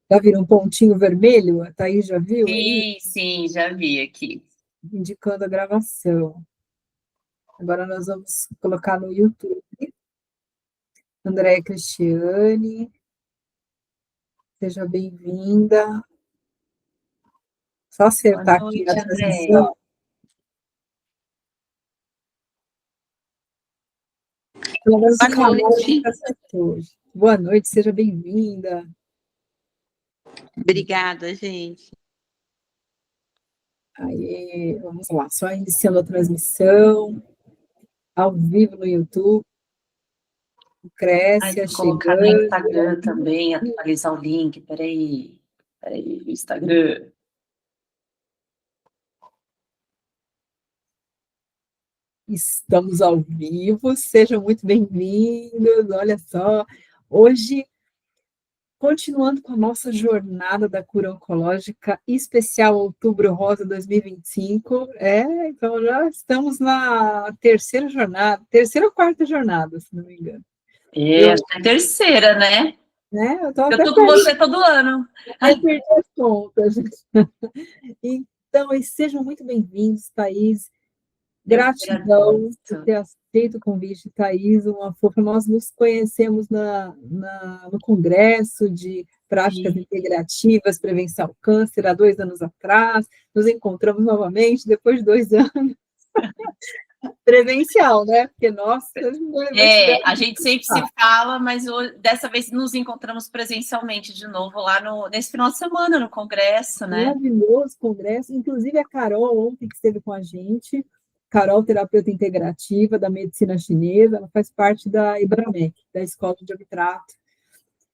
Já viram um pontinho vermelho? A Thaís já viu aí? Sim, já vi aqui. Indicando a gravação. Agora nós vamos colocar no YouTube. Andréia Cristiane, seja bem-vinda. Só Boa acertar aqui a noite, Andréia. transmissão. Pelo menos o Boa canal a noite. gente acertou. Boa noite, seja bem-vinda. Obrigada, gente. Aí, vamos lá, só iniciando a transmissão, ao vivo no YouTube. Aí, Crécia vou colocar no chegando. Instagram também, atualizar o link. Peraí, o Instagram. Estamos ao vivo, sejam muito bem-vindos. Olha só, hoje, continuando com a nossa jornada da cura oncológica especial Outubro Rosa 2025, então já estamos na terceira jornada, terceira ou quarta jornada, se não me engano. Acho que é a terceira, né? Eu tô Eu tô com você todo ano. Até perdi as contas. Então, e sejam muito bem-vindos, Thaís. Gratidão por ter aceito o convite, Thaís, uma fofa. Nós nos conhecemos no Congresso de Práticas Integrativas, Prevenção ao Câncer, há 2 anos atrás. Nos encontramos novamente, depois de 2 anos. Presencial, né? Porque, nossa... A gente sempre se fala, mas dessa vez nos encontramos presencialmente de novo lá nesse final de semana, no Congresso, né? Maravilhoso Congresso. Inclusive, a Carol, ontem, que esteve com a gente, Carol, terapeuta integrativa da medicina chinesa, ela faz parte da IBRAMEC, da Escola de Abitrato.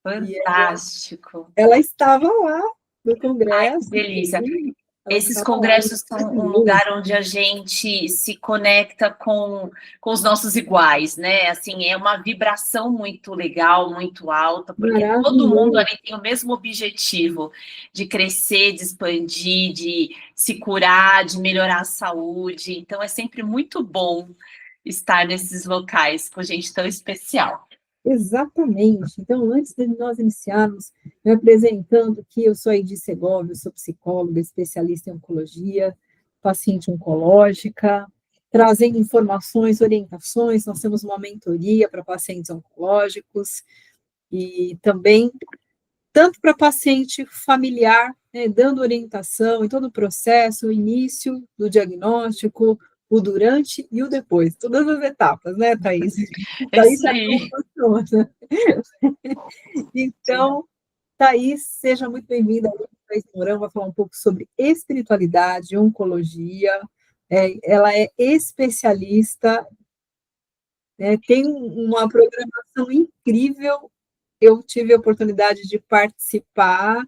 Fantástico. Ela estava lá no congresso. Ai, que delícia. Esses congressos são um lugar onde a gente se conecta com os nossos iguais, né? Assim, é uma vibração muito legal, muito alta, porque todo mundo ali tem o mesmo objetivo de crescer, de expandir, de se curar, de melhorar a saúde. Então, é sempre muito bom estar nesses locais com gente tão especial. Exatamente. Então, antes de nós iniciarmos, me apresentando que eu sou a Edi Segovia, sou psicóloga, especialista em oncologia, paciente oncológica, trazendo informações, orientações. Nós temos uma mentoria para pacientes oncológicos e também tanto para paciente familiar, né, dando orientação em todo o processo, o início do diagnóstico, o durante e o depois, todas as etapas, né, Thaís? É isso aí. Então, Thaís, seja muito bem-vinda. Thaís Mourão vai falar um pouco sobre espiritualidade, oncologia. Ela é especialista, tem uma programação incrível. Eu tive a oportunidade de participar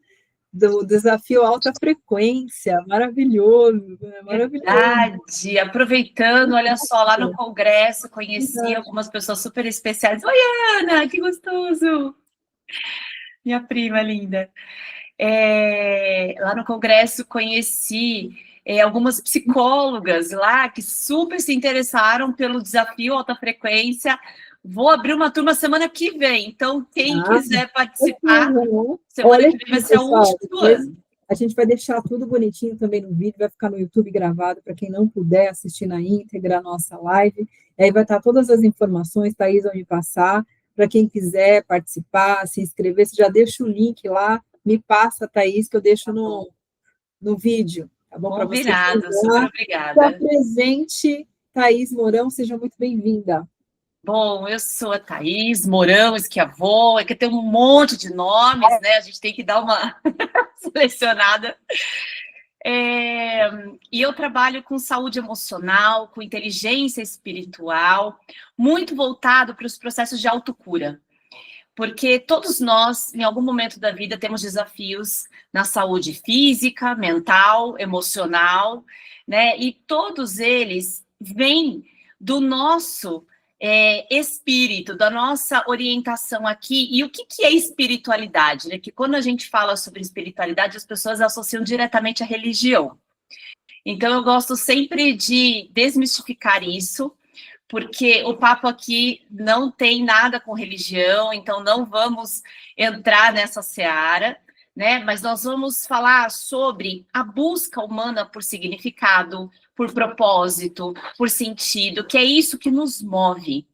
do desafio Alta Frequência, maravilhoso, maravilhoso. Verdade, aproveitando, olha só, lá no Congresso, conheci algumas pessoas super especiais. Oi, Ana, que gostoso! Minha prima linda. Lá no Congresso, conheci algumas psicólogas lá que super se interessaram pelo desafio Alta Frequência. Vou abrir uma turma semana que vem, então quem quiser participar, semana que vem vai ser a última do ano. A gente vai deixar tudo bonitinho também no vídeo, vai ficar no YouTube gravado, para quem não puder assistir na íntegra a nossa live, e aí vai estar todas as informações, Thaís vai me passar, para quem quiser participar, se inscrever, você já deixa o link lá, me passa, Thaís, que eu deixo no vídeo, tá bom? Combinado, super obrigada. Está presente, Thaís Mourão, seja muito bem-vinda. Bom, eu sou a Thaís Mourão Schiavon, que tem um monte de nomes, né? A gente tem que dar uma selecionada. E eu trabalho com saúde emocional, com inteligência espiritual, muito voltado para os processos de autocura. Porque todos nós, em algum momento da vida, temos desafios na saúde física, mental, emocional, né? E todos eles vêm do nosso espírito, da nossa orientação aqui. E o que é espiritualidade? Né? Que quando a gente fala sobre espiritualidade, as pessoas associam diretamente à religião. Então, eu gosto sempre de desmistificar isso, porque o papo aqui não tem nada com religião, então não vamos entrar nessa seara, né? Mas nós vamos falar sobre a busca humana por significado, por propósito, por sentido, que é isso que nos move.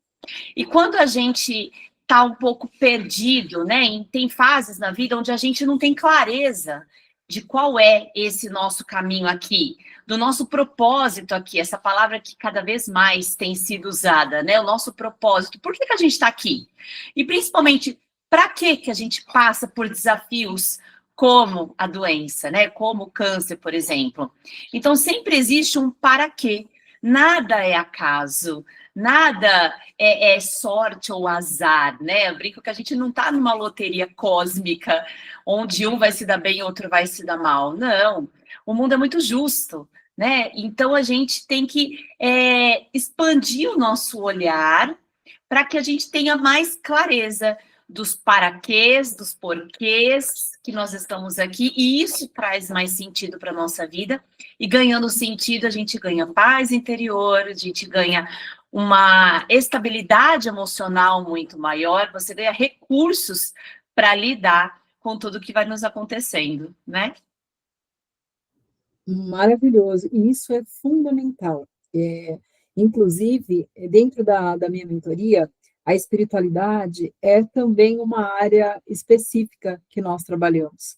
E quando a gente está um pouco perdido, né? Tem fases na vida onde a gente não tem clareza de qual é esse nosso caminho aqui, do nosso propósito aqui, essa palavra que cada vez mais tem sido usada, né? O nosso propósito. Por que a gente está aqui? E principalmente, para que a gente passa por desafios como a doença, né? Como o câncer, por exemplo. Então, sempre existe um para quê. Nada é acaso, nada é sorte ou azar, né? Eu brinco que a gente não está numa loteria cósmica, onde um vai se dar bem e outro vai se dar mal. Não, o mundo é muito justo, né? Então a gente tem que expandir o nosso olhar para que a gente tenha mais clareza dos paraquês, dos porquês que nós estamos aqui, e isso traz mais sentido para a nossa vida, e ganhando sentido, a gente ganha paz interior, a gente ganha uma estabilidade emocional muito maior, você ganha recursos para lidar com tudo que vai nos acontecendo, né? Maravilhoso, e isso é fundamental. Inclusive, dentro da minha mentoria, a espiritualidade é também uma área específica que nós trabalhamos.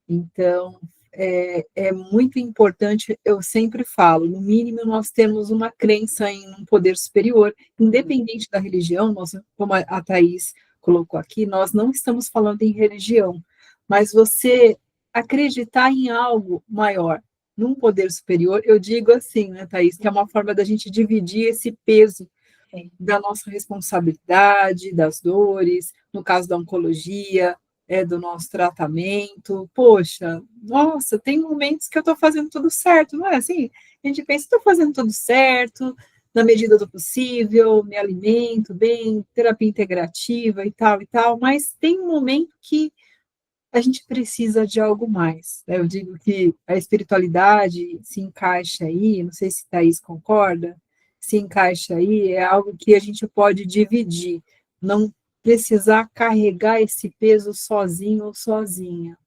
Então, é muito importante, eu sempre falo, no mínimo nós temos uma crença em um poder superior, independente da religião, como a Thaís colocou aqui, nós não estamos falando em religião, mas você acreditar em algo maior, num poder superior, eu digo assim, né, Thaís, que é uma forma da gente dividir esse peso da nossa responsabilidade, das dores, no caso da oncologia, do nosso tratamento. Poxa, nossa, tem momentos que eu estou fazendo tudo certo, não é assim? A gente pensa, estou fazendo tudo certo, na medida do possível, me alimento bem, terapia integrativa e tal, mas tem um momento que a gente precisa de algo mais, né? Eu digo que a espiritualidade se encaixa aí, não sei se Thaís concorda, se encaixa aí, é algo que a gente pode dividir, não precisar carregar esse peso sozinho ou sozinha.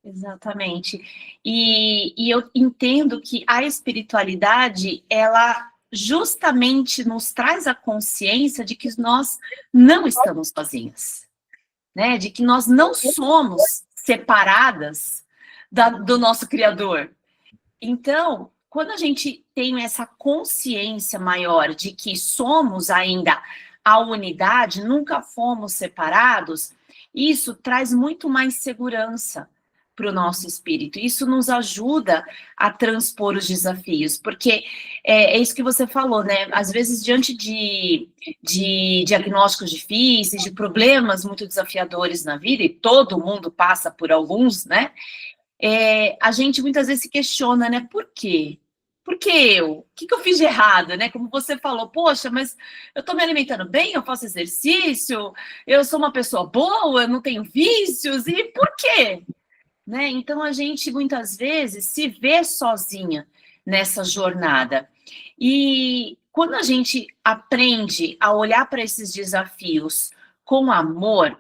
Exatamente. E eu entendo que a espiritualidade, ela justamente nos traz a consciência de que nós não estamos sozinhas, né? De que nós não somos separadas do nosso Criador. Então, quando a gente tem essa consciência maior de que somos ainda a unidade, nunca fomos separados, isso traz muito mais segurança para o nosso espírito. Isso nos ajuda a transpor os desafios, porque é isso que você falou, né? Às vezes, diante de diagnósticos difíceis, de problemas muito desafiadores na vida, e todo mundo passa por alguns, né? A gente muitas vezes se questiona, né? Por quê? Por que eu? O que eu fiz de errado, né? Como você falou, poxa, mas eu estou me alimentando bem, eu faço exercício, eu sou uma pessoa boa, eu não tenho vícios, e por quê? Né? Então, a gente, muitas vezes, se vê sozinha nessa jornada. E quando a gente aprende a olhar para esses desafios com amor,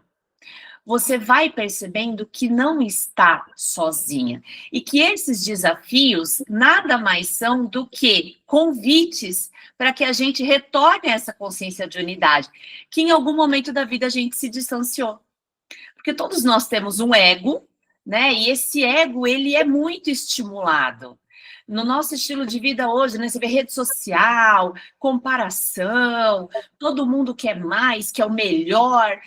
você vai percebendo que não está sozinha. E que esses desafios nada mais são do que convites para que a gente retorne a essa consciência de unidade, que em algum momento da vida a gente se distanciou. Porque todos nós temos um ego, né? E esse ego, ele é muito estimulado. No nosso estilo de vida hoje, né? Você vê rede social, comparação, todo mundo quer mais, quer o melhor.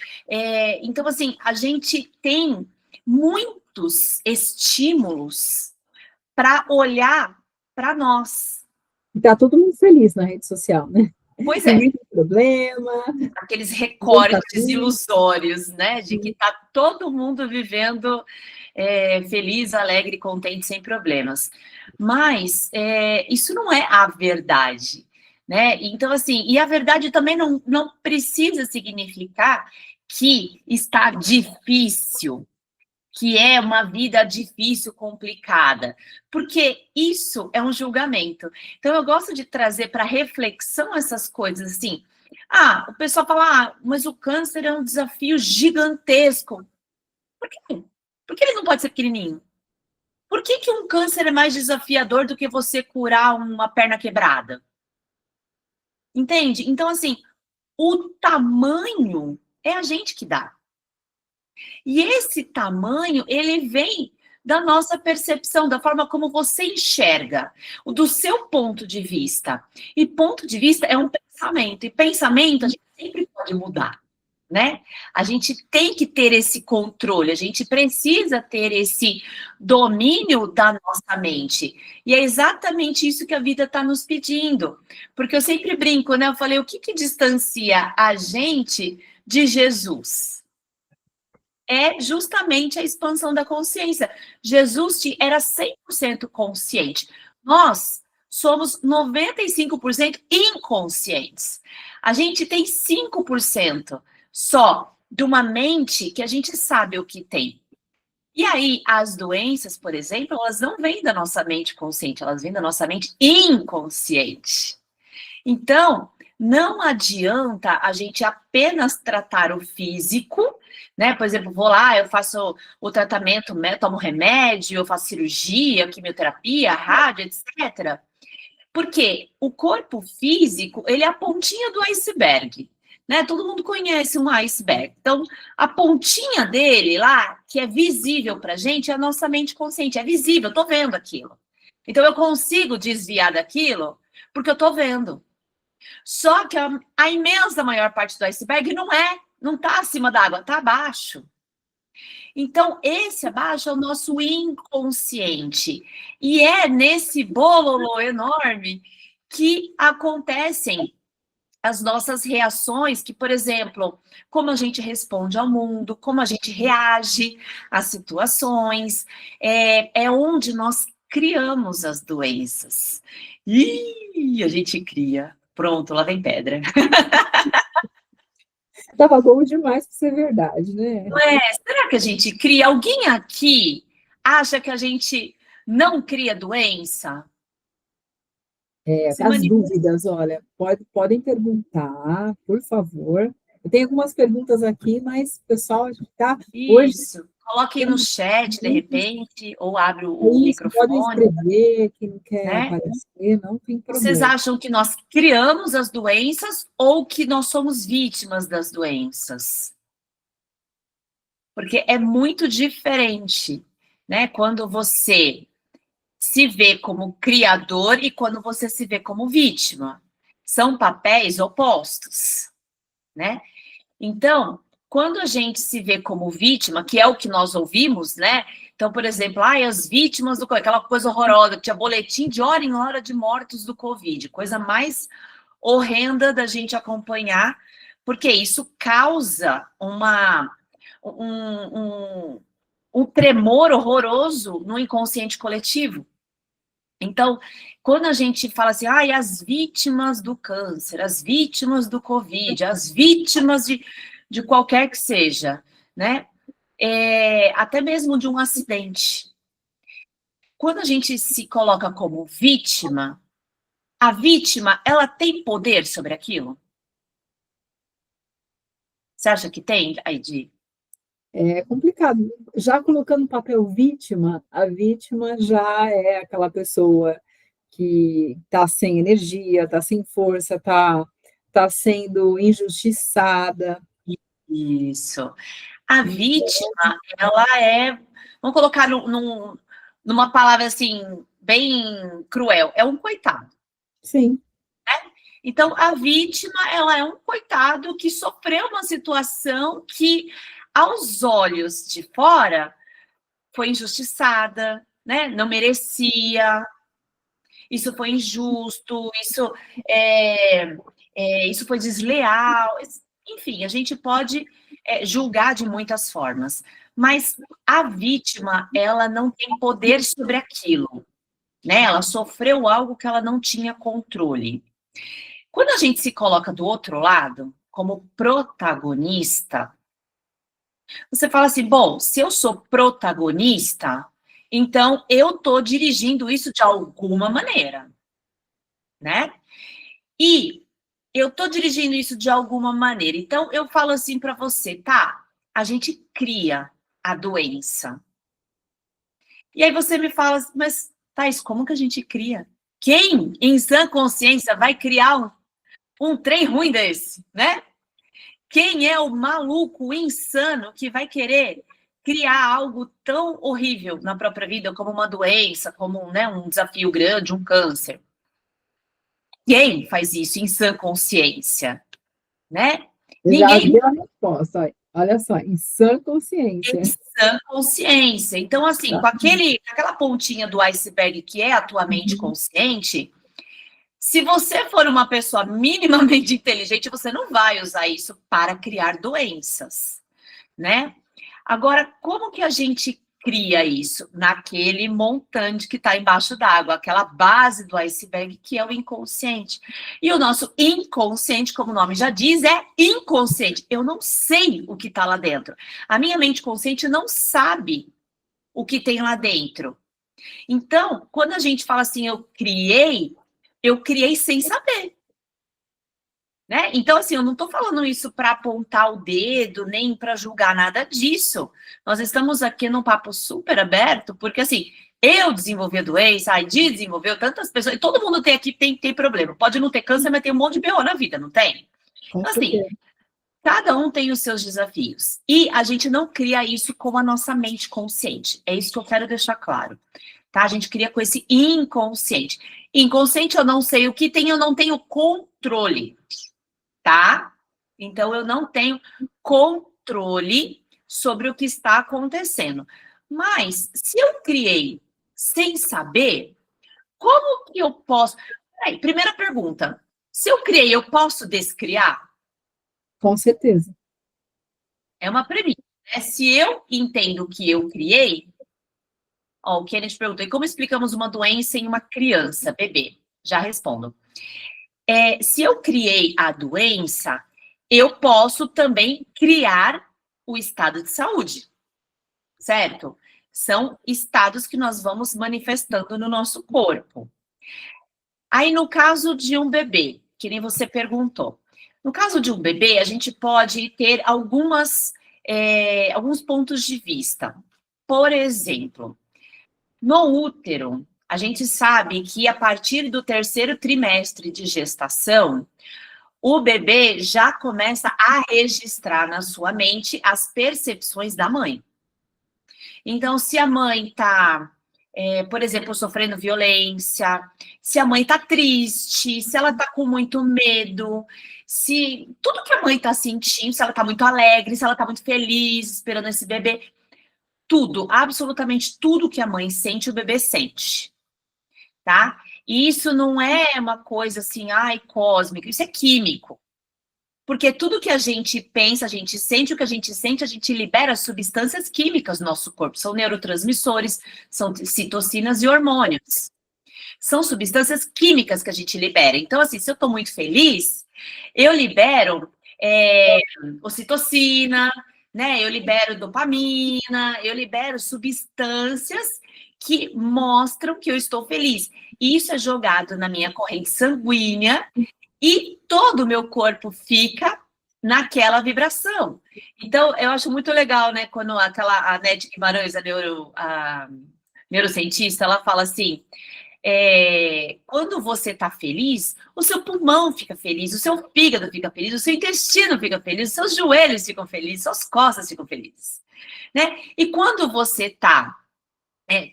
Então, assim, a gente tem muitos estímulos para olhar para nós. E tá todo mundo feliz na rede social, né? Pois Sem é. muito problema. Aqueles recortes ilusórios, né? De que tá todo mundo vivendo feliz, alegre, contente, sem problemas. Mas isso não é a verdade, né? Então, assim, e a verdade também não precisa significar que está difícil. que é uma vida difícil, complicada, porque isso é um julgamento. Então, eu gosto de trazer para reflexão essas coisas, assim. O pessoal fala, mas o câncer é um desafio gigantesco. Por quê? Por que ele não pode ser pequenininho? Por que um câncer é mais desafiador do que você curar uma perna quebrada? Entende? Então, assim, o tamanho é a gente que dá. E esse tamanho, ele vem da nossa percepção, da forma como você enxerga, do seu ponto de vista. E ponto de vista é um pensamento, e pensamento a gente sempre pode mudar, né? A gente tem que ter esse controle, a gente precisa ter esse domínio da nossa mente. E é exatamente isso que a vida está nos pedindo. Porque eu sempre brinco, né? Eu falei, o que distancia a gente de Jesus? É justamente a expansão da consciência. Jesus era 100% consciente. Nós somos 95% inconscientes. A gente tem 5% só de uma mente que a gente sabe o que tem. E aí, as doenças, por exemplo, elas não vêm da nossa mente consciente, elas vêm da nossa mente inconsciente. Então, não adianta a gente apenas tratar o físico, né? Por exemplo, vou lá, eu faço o tratamento, tomo remédio, eu faço cirurgia, quimioterapia, rádio, etc. Porque o corpo físico, ele é a pontinha do iceberg, né? Todo mundo conhece um iceberg. Então, a pontinha dele lá, que é visível pra gente, é a nossa mente consciente. É visível, eu tô vendo aquilo. Então, eu consigo desviar daquilo porque eu tô vendo. Só que a imensa maior parte do iceberg não está acima da água, está abaixo. Então, esse abaixo é o nosso inconsciente. E é nesse bololô enorme que acontecem as nossas reações, que, por exemplo, como a gente responde ao mundo, como a gente reage às situações, é onde nós criamos as doenças. E a gente cria. Pronto, lá vem pedra. Tava bom demais para ser verdade, né? Não é? Será que a gente cria? Alguém aqui acha que a gente não cria doença? As dúvidas, olha, podem perguntar, por favor. Eu tenho algumas perguntas aqui, mas o pessoal está hoje. Isso. Coloque aí no chat, de repente, ou abre o Isso, podem microfone, escrever, quem não quer né? aparecer, não tem Vocês problema. acham que nós criamos as doenças ou que nós somos vítimas das doenças? Porque é muito diferente, né? Quando você se vê como criador e quando você se vê como vítima. São papéis opostos, né? Então, quando a gente se vê como vítima, que é o que nós ouvimos, né? Então, por exemplo, as vítimas do Covid, aquela coisa horrorosa, que tinha boletim de hora em hora de mortos do Covid, coisa mais horrenda da gente acompanhar, porque isso causa um tremor horroroso no inconsciente coletivo. Então, quando a gente fala assim, as vítimas do câncer, as vítimas do Covid, as vítimas de qualquer que seja, né? Até mesmo de um acidente. Quando a gente se coloca como vítima, a vítima, ela tem poder sobre aquilo? Você acha que tem, Aidi? É complicado. Já colocando o papel vítima, a vítima já é aquela pessoa que está sem energia, está sem força, tá sendo injustiçada. Isso. A vítima, ela vamos colocar numa palavra assim, bem cruel, é um coitado. Sim. Então, a vítima, ela é um coitado que sofreu uma situação que, aos olhos de fora, foi injustiçada, né? Não merecia, isso foi injusto, isso foi desleal. Enfim, a gente pode julgar de muitas formas, mas a vítima, ela não tem poder sobre aquilo, né? Ela sofreu algo que ela não tinha controle. Quando a gente se coloca do outro lado, como protagonista, Você fala assim, bom, se eu sou protagonista, então eu estou dirigindo isso de alguma maneira, né? E eu estou dirigindo isso de alguma maneira. Então, eu falo assim para você, tá? A gente cria a doença. E aí você me fala, mas, Thais, como que a gente cria? Quem, em sã consciência, vai criar um trem ruim desse, né? Quem é o maluco, o insano, que vai querer criar algo tão horrível na própria vida, como uma doença, como, né, um desafio grande, um câncer? Quem faz isso em sã consciência, né? Já Ninguém deu a resposta, olha só, em sã consciência. tem sã consciência. Então, assim, com aquela pontinha do iceberg que é a tua mente consciente, se você for uma pessoa minimamente inteligente, você não vai usar isso para criar doenças, né? Agora, como que a gente cria isso? Naquele montante que está embaixo d'água, aquela base do iceberg que é o inconsciente. E o nosso inconsciente, como o nome já diz, é inconsciente. Eu não sei o que está lá dentro. A minha mente consciente não sabe o que tem lá dentro. Então, quando a gente fala assim, eu criei sem saber. Né? Então, assim, eu não estou falando isso para apontar o dedo, nem para julgar nada disso. Nós estamos aqui num papo super aberto, porque, assim, eu desenvolvi a doença, a Heidi desenvolveu, tantas pessoas, e todo mundo tem aqui, tem problema. Pode não ter câncer, mas tem um monte de BO na vida, não tem? Então, assim, cada um tem os seus desafios. E a gente não cria isso com a nossa mente consciente. É isso que eu quero deixar claro. Tá? A gente cria com esse inconsciente. Inconsciente, eu não sei o que tem, eu não tenho controle. Tá? Então, eu não tenho controle sobre o que está acontecendo. Mas, se eu criei sem saber, como que eu posso... Aí, primeira pergunta. Se eu criei, eu posso descriar? Com certeza. É uma premissa, né? Se eu entendo que eu criei... Ó, o Kenneth perguntou, e como explicamos uma doença em uma criança, bebê? Já respondo. Se eu criei a doença, eu posso também criar o estado de saúde, certo? São estados que nós vamos manifestando no nosso corpo. Aí, no caso de um bebê, que nem você perguntou, no caso de um bebê, a gente pode ter alguns pontos de vista. Por exemplo, no útero, a gente sabe que a partir do 3º trimestre de gestação, o bebê já começa a registrar na sua mente as percepções da mãe. Então, se a mãe está, por exemplo, sofrendo violência, se a mãe está triste, se ela está com muito medo, se tudo que a mãe está sentindo, se ela está muito alegre, se ela está muito feliz esperando esse bebê, tudo, absolutamente tudo que a mãe sente, o bebê sente, tá? E isso não é uma coisa assim, ai, cósmica, isso é químico. Porque tudo que a gente pensa, a gente sente, o que a gente libera substâncias químicas no nosso corpo. São neurotransmissores, são citocinas e hormônios. São substâncias químicas que a gente libera. Então, assim, se eu estou muito feliz, eu libero ocitocina, né? Eu libero dopamina, eu libero substâncias que mostram que eu estou feliz. E isso é jogado na minha corrente sanguínea e todo o meu corpo fica naquela vibração. Então, eu acho muito legal, né, quando a Nete Guimarães, a neurocientista, ela fala assim, quando você está feliz, o seu pulmão fica feliz, o seu fígado fica feliz, o seu intestino fica feliz, os seus joelhos ficam felizes, suas costas ficam felizes, né? E quando você está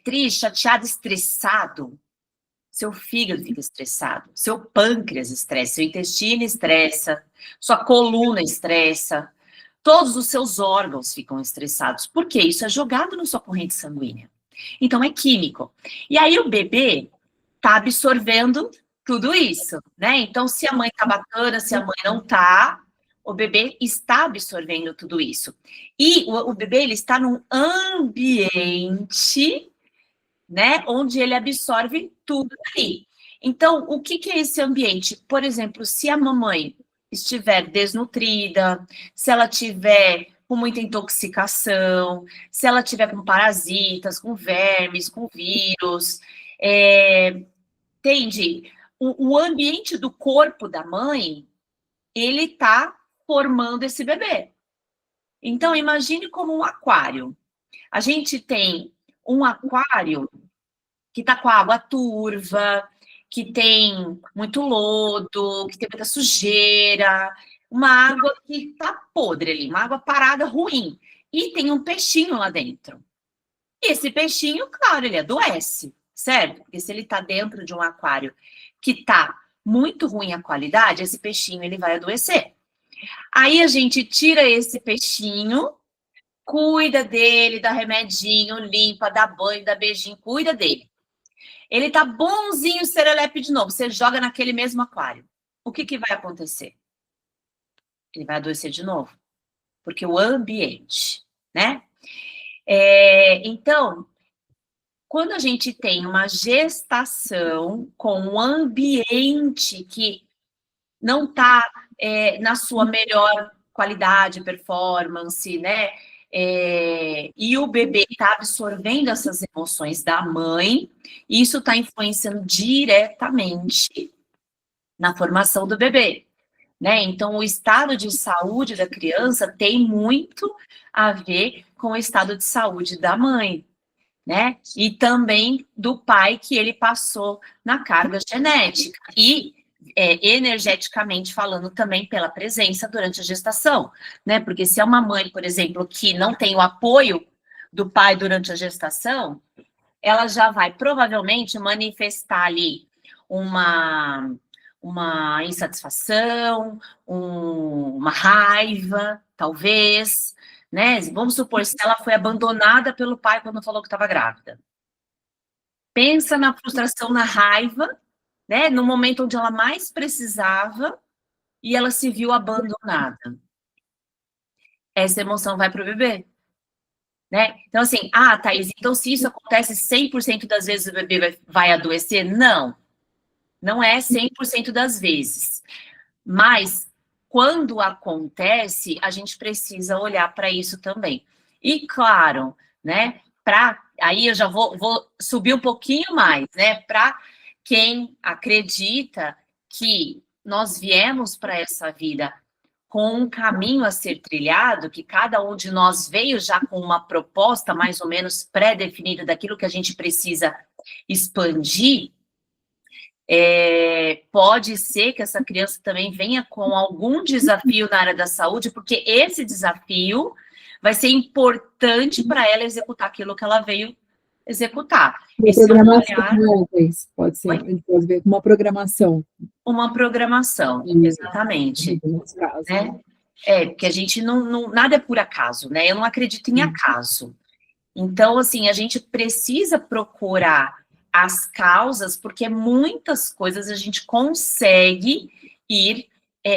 triste, chateado, estressado, seu fígado fica estressado, seu pâncreas estressa, seu intestino estressa, sua coluna estressa, todos os seus órgãos ficam estressados. Por quê? Isso é jogado na sua corrente sanguínea. Então, é químico. E aí, o bebê está absorvendo tudo isso, né? Então, se a mãe está bacana, se a mãe não está, o bebê está absorvendo tudo isso. E o bebê, ele está num ambiente, né, onde ele absorve tudo ali. Então, o que é esse ambiente? Por exemplo, se a mamãe estiver desnutrida, se ela tiver com muita intoxicação, se ela tiver com parasitas, com vermes, com vírus, entende? O ambiente do corpo da mãe, ele está formando esse bebê. Então, imagine como um aquário. A gente tem um aquário que está com a água turva, que tem muito lodo, que tem muita sujeira, uma água que está podre ali, uma água parada ruim. E tem um peixinho lá dentro. E esse peixinho, claro, ele adoece, certo? Porque se ele está dentro de um aquário que está muito ruim a qualidade, esse peixinho ele vai adoecer. Aí a gente tira esse peixinho, cuida dele, dá remedinho, limpa, dá banho, dá beijinho, cuida dele. Ele tá bonzinho, serelepe de novo, você joga naquele mesmo aquário. O que vai acontecer? Ele vai adoecer de novo. Porque o ambiente, né? Então, quando a gente tem uma gestação com um ambiente que não está na sua melhor qualidade, performance, né? E o bebê está absorvendo essas emoções da mãe, e isso está influenciando diretamente na formação do bebê, né? Então, o estado de saúde da criança tem muito a ver com o estado de saúde da mãe, né? E também do pai que ele passou na carga genética. E energeticamente falando também pela presença durante a gestação, né? Porque se é uma mãe, por exemplo, que não tem o apoio do pai durante a gestação, ela já vai provavelmente manifestar ali uma insatisfação, uma raiva, talvez, né? Vamos supor, se ela foi abandonada pelo pai quando falou que estava grávida. Pensa na frustração, na raiva, né, no momento onde ela mais precisava e ela se viu abandonada. Essa emoção vai para o bebê, né? Então, assim, Thaís, então se isso acontece 100% das vezes o bebê vai adoecer? Não, não é 100% das vezes. Mas, quando acontece, a gente precisa olhar para isso também. E, claro, né, aí eu já vou subir um pouquinho mais, né, para quem acredita que nós viemos para essa vida com um caminho a ser trilhado, que cada um de nós veio já com uma proposta mais ou menos pré-definida daquilo que a gente precisa expandir, pode ser que essa criança também venha com algum desafio na área da saúde, porque esse desafio vai ser importante para ela executar aquilo que ela veio executar. Uma programação, pode ser, a gente pode ver uma programação. Uma programação, exatamente. Nesse caso, né? Porque a gente nada é por acaso, né? Eu não acredito em acaso. Então, assim, a gente precisa procurar as causas, porque muitas coisas a gente consegue ir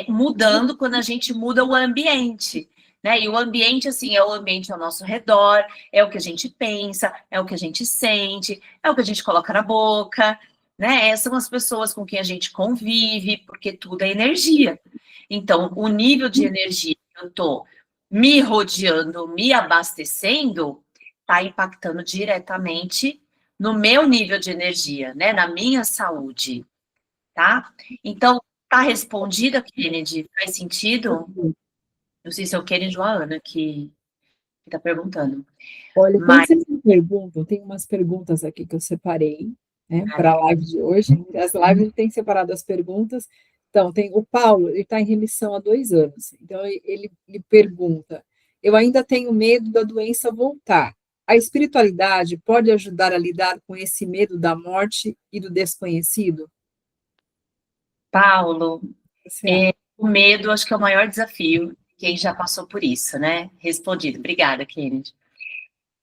mudando quando a gente muda o ambiente, né? E o ambiente, assim, é o ambiente ao nosso redor, é o que a gente pensa, é o que a gente sente, é o que a gente coloca na boca, né? São as pessoas com quem a gente convive, porque tudo é energia. Então, o nível de energia que eu estou me rodeando, me abastecendo, está impactando diretamente no meu nível de energia, né? Na minha saúde, tá? Então, tá respondida, Kennedy? Faz sentido? Não sei se é o Kennedy ou a Ana que está perguntando. Olha, quando vocês me perguntam, tem umas perguntas aqui que eu separei, né, para a live de hoje. As lives têm separado as perguntas. Então, tem o Paulo, ele está em remissão há 2 anos. Então, ele pergunta: eu ainda tenho medo da doença voltar. A espiritualidade pode ajudar a lidar com esse medo da morte e do desconhecido? Paulo, o medo acho que é o maior desafio, quem já passou por isso, né? Respondido. Obrigada, Kennedy.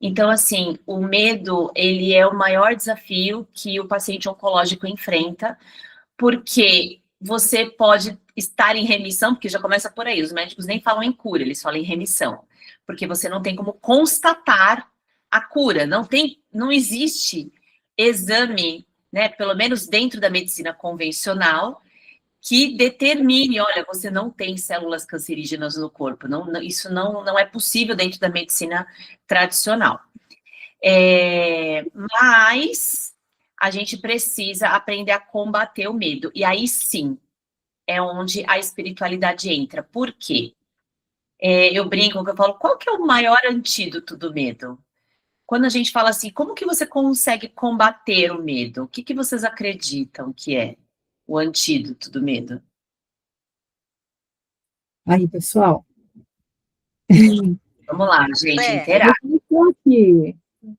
Então, assim, o medo, ele é o maior desafio que o paciente oncológico enfrenta, porque você pode estar em remissão, porque já começa por aí, os médicos nem falam em cura, eles falam em remissão, porque você não tem como constatar a cura, não existe exame, né, pelo menos dentro da medicina convencional, que determine, olha, você não tem células cancerígenas no corpo. Isso não é possível dentro da medicina tradicional. Mas a gente precisa aprender a combater o medo. E aí sim, é onde a espiritualidade entra. Por quê? Eu brinco, eu falo, qual que é o maior antídoto do medo? Quando a gente fala assim, como que você consegue combater o medo? O que vocês acreditam que é o antídoto do medo? Aí, pessoal, Vamos lá, gente, É, interaja. eu estou aqui.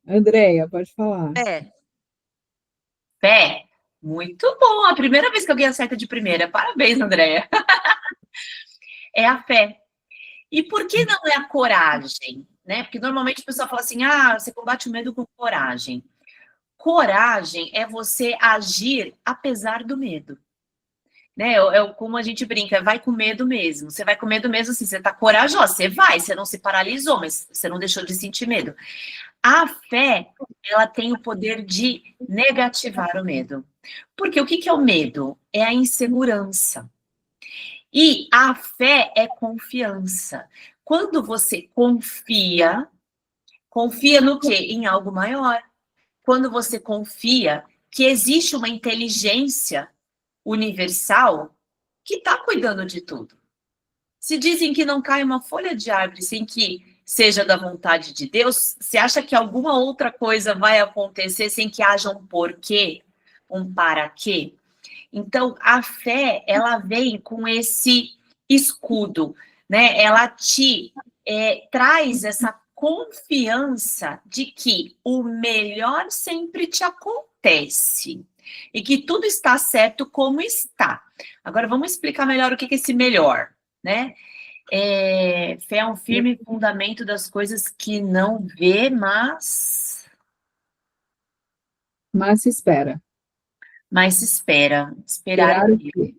Andréia, pode falar. Fé, muito bom. A primeira vez que alguém acerta de primeira. Parabéns, Andréia. É a fé. E por que não é a coragem? Né? Porque normalmente o pessoal fala assim, você combate o medo com coragem. Coragem é você agir apesar do medo. Né? Como a gente brinca, vai com medo mesmo. Você vai com medo mesmo, assim, você está corajosa, você não se paralisou, mas você não deixou de sentir medo. A fé, ela tem o poder de negativar o medo. Porque o que é o medo? É a insegurança. E a fé é confiança. Quando você confia no quê? Em algo maior. Quando você confia que existe uma inteligência universal que está cuidando de tudo. Se dizem que não cai uma folha de árvore sem que seja da vontade de Deus, você acha que alguma outra coisa vai acontecer sem que haja um porquê, um para quê? Então, a fé, ela vem com esse escudo, né? Ela te traz essa confiança de que o melhor sempre te acontece e que tudo está certo como está. Agora, vamos explicar melhor o que é esse melhor, né? Fé é um firme fundamento das coisas que não vê, mas Mas espera. espera. Esperar Esperar o o quê? quê?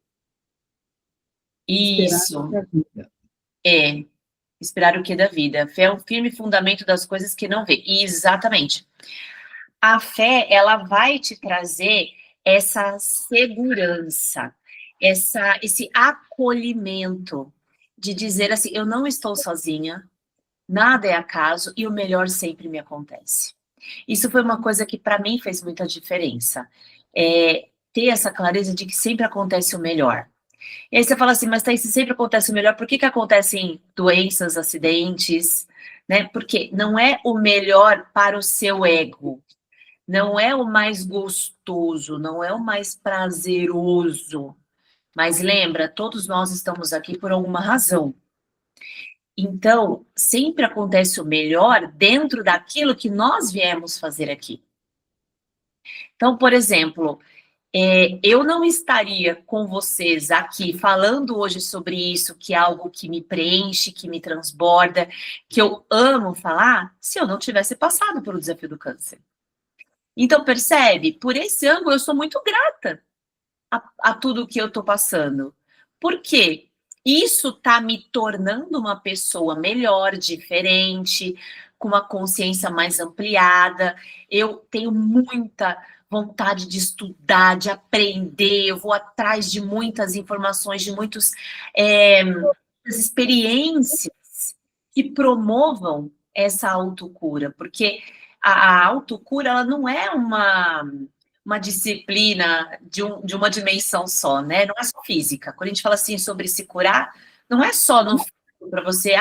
Isso. Esperar a vida. Esperar o que da vida? Fé é um firme fundamento das coisas que não vê. Exatamente. A fé, ela vai te trazer essa segurança, esse acolhimento de dizer assim, eu não estou sozinha, nada é acaso e o melhor sempre me acontece. Isso foi uma coisa que para mim fez muita diferença. Ter essa clareza de que sempre acontece o melhor. E aí você fala assim, mas Thaís, se sempre acontece o melhor, por que acontecem doenças, acidentes, né? Porque não é o melhor para o seu ego, não é o mais gostoso, não é o mais prazeroso. Mas lembra, todos nós estamos aqui por alguma razão. Então, sempre acontece o melhor dentro daquilo que nós viemos fazer aqui. Então, por exemplo, eu não estaria com vocês aqui falando hoje sobre isso, que é algo que me preenche, que me transborda, que eu amo falar, se eu não tivesse passado pelo desafio do câncer. Então, percebe? Por esse ângulo, eu sou muito grata a tudo que eu estou passando. Por quê? Isso está me tornando uma pessoa melhor, diferente, com uma consciência mais ampliada. Eu tenho muita vontade de estudar, de aprender, eu vou atrás de muitas informações, de muitas experiências que promovam essa autocura, porque a autocura, ela não é uma disciplina de uma dimensão só, né? Não é só física. Quando a gente fala assim sobre se curar, não é só no físico para você,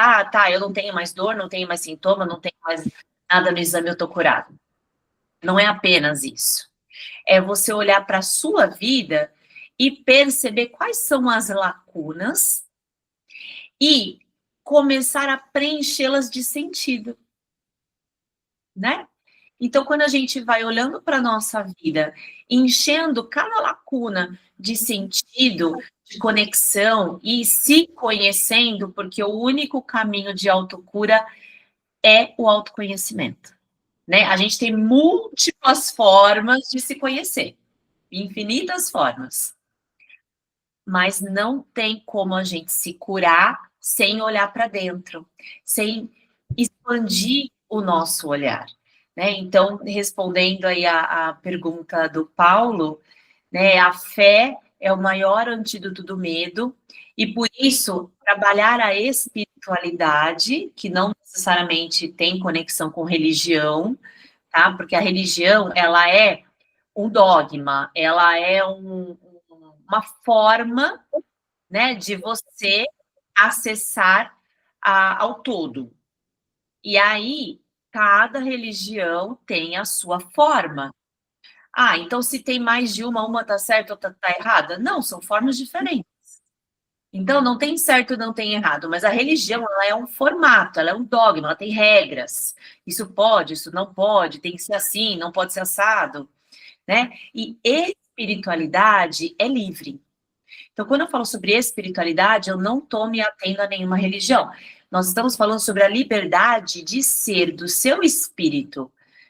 eu não tenho mais dor, não tenho mais sintoma, não tenho mais nada no exame, eu tô curado. Não é apenas isso. É você olhar para a sua vida e perceber quais são as lacunas e começar a preenchê-las de sentido, né? Então, quando a gente vai olhando para a nossa vida, enchendo cada lacuna de sentido, de conexão e se conhecendo, porque o único caminho de autocura é o autoconhecimento, né? A gente tem múltiplas formas de se conhecer, infinitas formas. Mas não tem como a gente se curar sem olhar para dentro, sem expandir o nosso olhar, né? Então, respondendo aí a pergunta do Paulo, né, a fé, é o maior antídoto do medo, e por isso, trabalhar a espiritualidade, que não necessariamente tem conexão com religião, tá? Porque a religião, ela é um dogma, ela é uma forma, né, de você acessar ao todo. E aí, cada religião tem a sua forma. Ah, então se tem mais de uma está certa, outra está errada? Não, são formas diferentes. Então, não tem certo, não tem errado, mas a religião, ela é um formato, ela é um dogma, ela tem regras. Isso pode, isso não pode, tem que ser assim, não pode ser assado, né? E espiritualidade é livre. Então, quando eu falo sobre espiritualidade, eu não estou me atendo a nenhuma religião. Nós estamos falando sobre a liberdade de ser do seu espírito,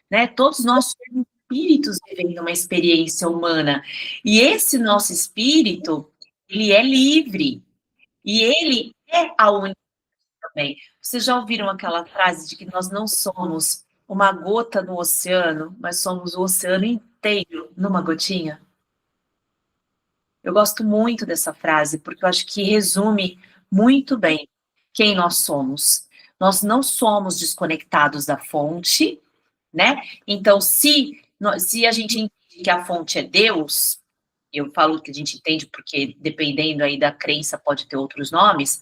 né? Todos nós somos espíritos vivendo uma experiência humana. E esse nosso espírito, ele é livre. E ele é a única também. Vocês já ouviram aquela frase de que nós não somos uma gota no oceano, mas somos o oceano inteiro numa gotinha? Eu gosto muito dessa frase, porque eu acho que resume muito bem quem nós somos. Nós não somos desconectados da fonte, né? Então, se a gente entende que a fonte é Deus, eu falo que a gente entende porque, dependendo aí da crença, pode ter outros nomes,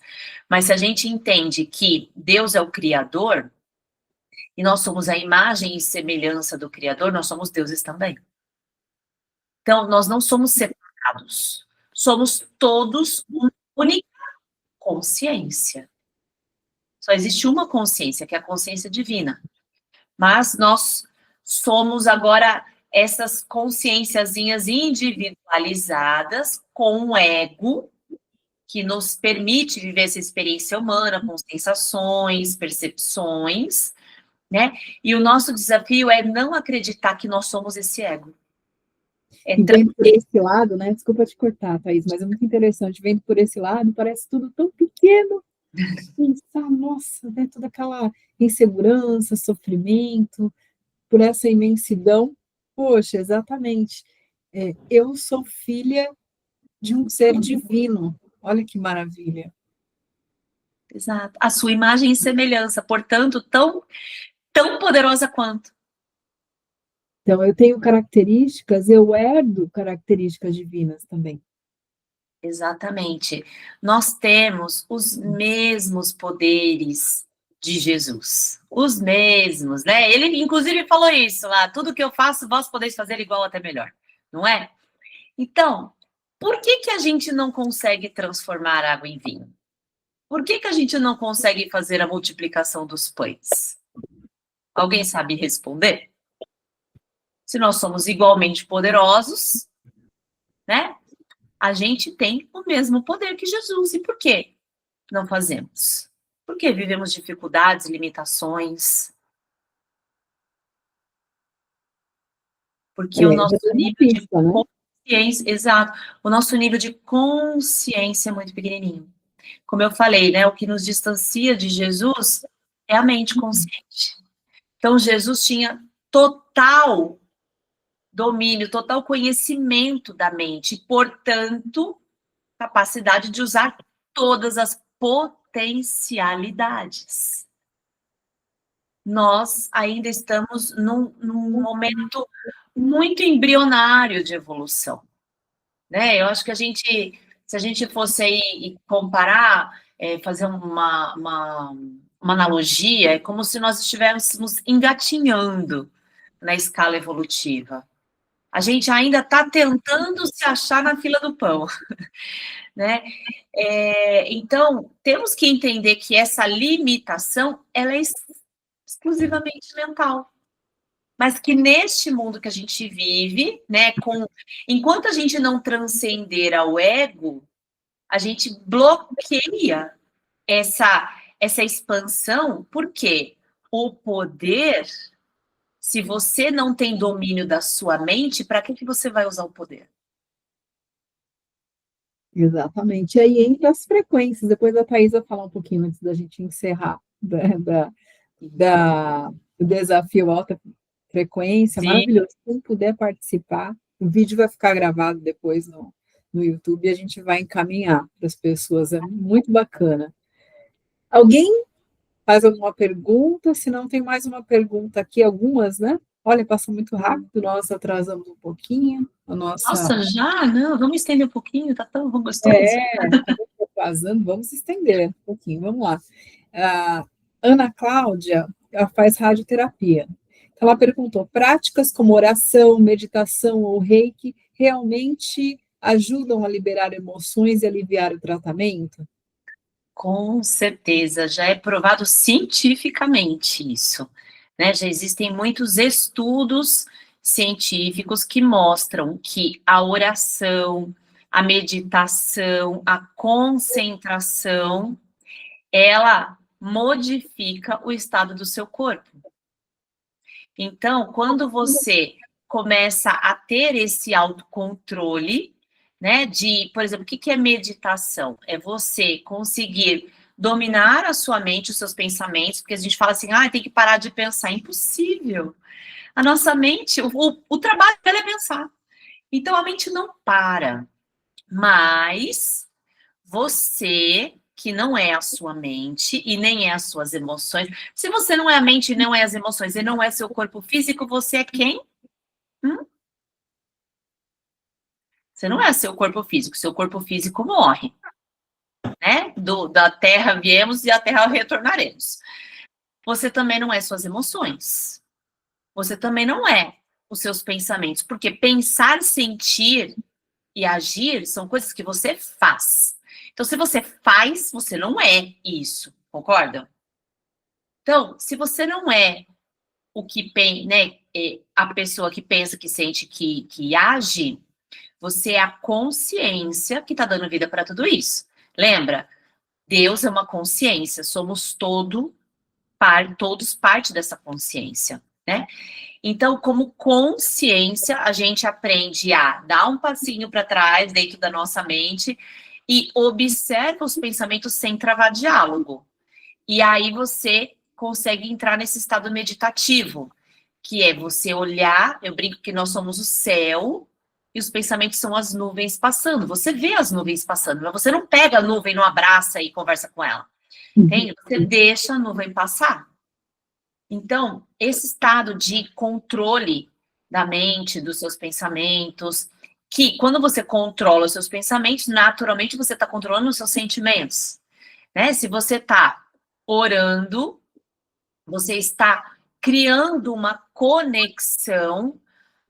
mas se a gente entende que Deus é o Criador, e nós somos a imagem e semelhança do Criador, nós somos deuses também. Então, nós não somos separados, somos todos uma única consciência. Só existe uma consciência, que é a consciência divina. Mas nós somos agora essas conscienciazinhas individualizadas com um ego que nos permite viver essa experiência humana com sensações, percepções, né? E o nosso desafio é não acreditar que nós somos esse ego. E vendo por esse lado, né? Desculpa te cortar, Thaís, mas é muito interessante. Vendo por esse lado, parece tudo tão pequeno. Pensar, nossa, né? Toda aquela insegurança, sofrimento, por essa imensidão. Poxa, exatamente. Eu sou filha de um ser divino. Olha que maravilha. Exato. A sua imagem e semelhança, portanto, tão poderosa quanto. Então, eu tenho características, eu herdo características divinas também. Exatamente. Nós temos os mesmos poderes de Jesus. Os mesmos, né? Ele, inclusive, falou isso lá: tudo que eu faço, vós podeis fazer igual até melhor. Não é? Então, por que a gente não consegue transformar água em vinho? Por que a gente não consegue fazer a multiplicação dos pães? Alguém sabe responder? Se nós somos igualmente poderosos, né? A gente tem o mesmo poder que Jesus. E por quê não fazemos? Porque vivemos dificuldades, limitações. Porque o nosso nível de consciência, exato, o nosso nível de consciência é muito pequenininho. Como eu falei, né, o que nos distancia de Jesus é a mente consciente. Então, Jesus tinha total domínio, total conhecimento da mente, portanto, capacidade de usar todas as potencialidades. Nós ainda estamos num momento muito embrionário de evolução, né? Eu acho que se a gente fosse aí comparar, fazer uma analogia, é como se nós estivéssemos engatinhando na escala evolutiva. A gente ainda está tentando se achar na fila do pão, né? Então, temos que entender que essa limitação, ela é exclusivamente mental. Mas que neste mundo que a gente vive, né, enquanto a gente não transcender ao ego, a gente bloqueia essa expansão, porque o poder, se você não tem domínio da sua mente, para que você vai usar o poder? Exatamente. E aí entra as frequências. Depois a Thaís vai falar um pouquinho antes da gente encerrar do desafio alta frequência. Sim. Maravilhoso. Quem puder participar, o vídeo vai ficar gravado depois no YouTube e a gente vai encaminhar para as pessoas, é muito bacana. Alguém faz alguma pergunta? Se não, tem mais uma pergunta aqui, algumas, né? Olha, passa muito rápido, nós atrasamos um pouquinho a nossa... Nossa, já? Não, vamos estender um pouquinho, tá tão gostoso. Estamos atrasando, vamos estender um pouquinho, vamos lá. A Ana Cláudia, ela faz radioterapia. Então, ela perguntou, práticas como oração, meditação ou reiki realmente ajudam a liberar emoções e aliviar o tratamento? Com certeza, já é provado cientificamente isso, né? Já existem muitos estudos científicos que mostram que a oração, a meditação, a concentração, ela modifica o estado do seu corpo. Então, quando você começa a ter esse autocontrole, né, por exemplo, o que é meditação? É você conseguir dominar a sua mente, os seus pensamentos, porque a gente fala assim, tem que parar de pensar, é impossível. A nossa mente, o trabalho dela é pensar. Então, a mente não para, mas você, que não é a sua mente e nem é as suas emoções, se você não é a mente e não é as emoções e não é seu corpo físico, você é quem? Você não é seu corpo físico morre, né? Da terra viemos e à terra retornaremos. Você também não é suas emoções. Você também não é os seus pensamentos, porque pensar, sentir e agir são coisas que você faz. Então, se você faz, você não é isso, concorda? Então, se você não é o que né, a pessoa que pensa, que sente, que age, você é a consciência que está dando vida para tudo isso. Lembra? Deus é uma consciência, somos todos parte dessa consciência, né? Então, como consciência, a gente aprende a dar um passinho para trás dentro da nossa mente e observa os pensamentos sem travar diálogo. E aí você consegue entrar nesse estado meditativo, que é você olhar, eu brinco que nós somos o céu e os pensamentos são as nuvens passando. Você vê as nuvens passando, mas você não pega a nuvem, não abraça e conversa com ela. Entende? Você deixa a nuvem passar. Então, esse estado de controle da mente, dos seus pensamentos, que quando você controla os seus pensamentos, naturalmente você está controlando os seus sentimentos. Né? Se você está orando, você está criando uma conexão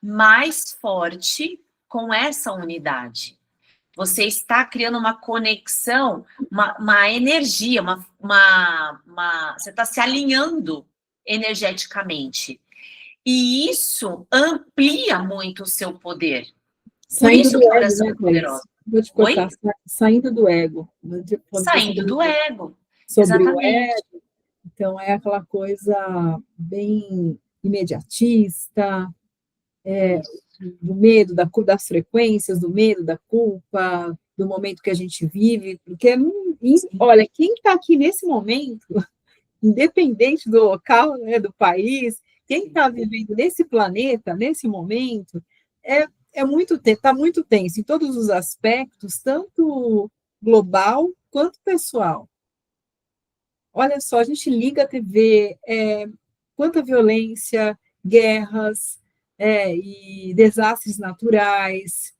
mais forte com essa unidade. Você está criando uma conexão, uma energia, você está se alinhando energeticamente. E isso amplia muito o seu poder. Por Saindo isso do que a ego, oração né, é Thais? poderosa. Vou te Oi? cortar, saindo do ego. Quando você Saindo do ego. sobre o Exatamente. ego, então é aquela coisa bem imediatista, do medo, das frequências, do medo, da culpa, do momento que a gente vive, porque, olha, quem está aqui nesse momento, independente do local, né, do país, quem está vivendo nesse planeta, nesse momento, está muito tenso em todos os aspectos, tanto global quanto pessoal. Olha só, a gente liga a TV, quanta violência, guerras, e desastres naturais,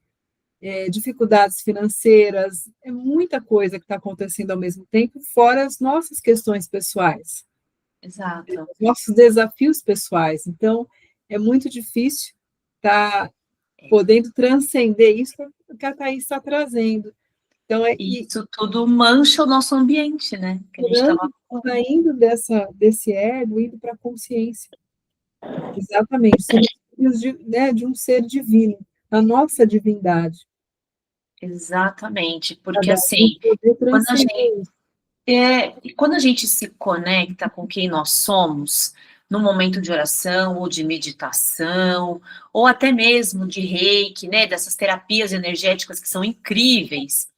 dificuldades financeiras, é muita coisa que está acontecendo ao mesmo tempo, fora as nossas questões pessoais. Exato. Os nossos desafios pessoais. Então, é muito difícil estar podendo transcender isso que a Thaís está trazendo. Então, Isso tudo mancha o nosso ambiente, né? Que a gente estava saindo desse ego, indo para a consciência. Exatamente. Somos filhos de um ser divino, a nossa divindade. Exatamente, porque Cada um assim, poder quando a transcender gente, isso. quando a gente se conecta com quem nós somos, no momento de oração ou de meditação, ou até mesmo de reiki, né, dessas terapias energéticas que são incríveis,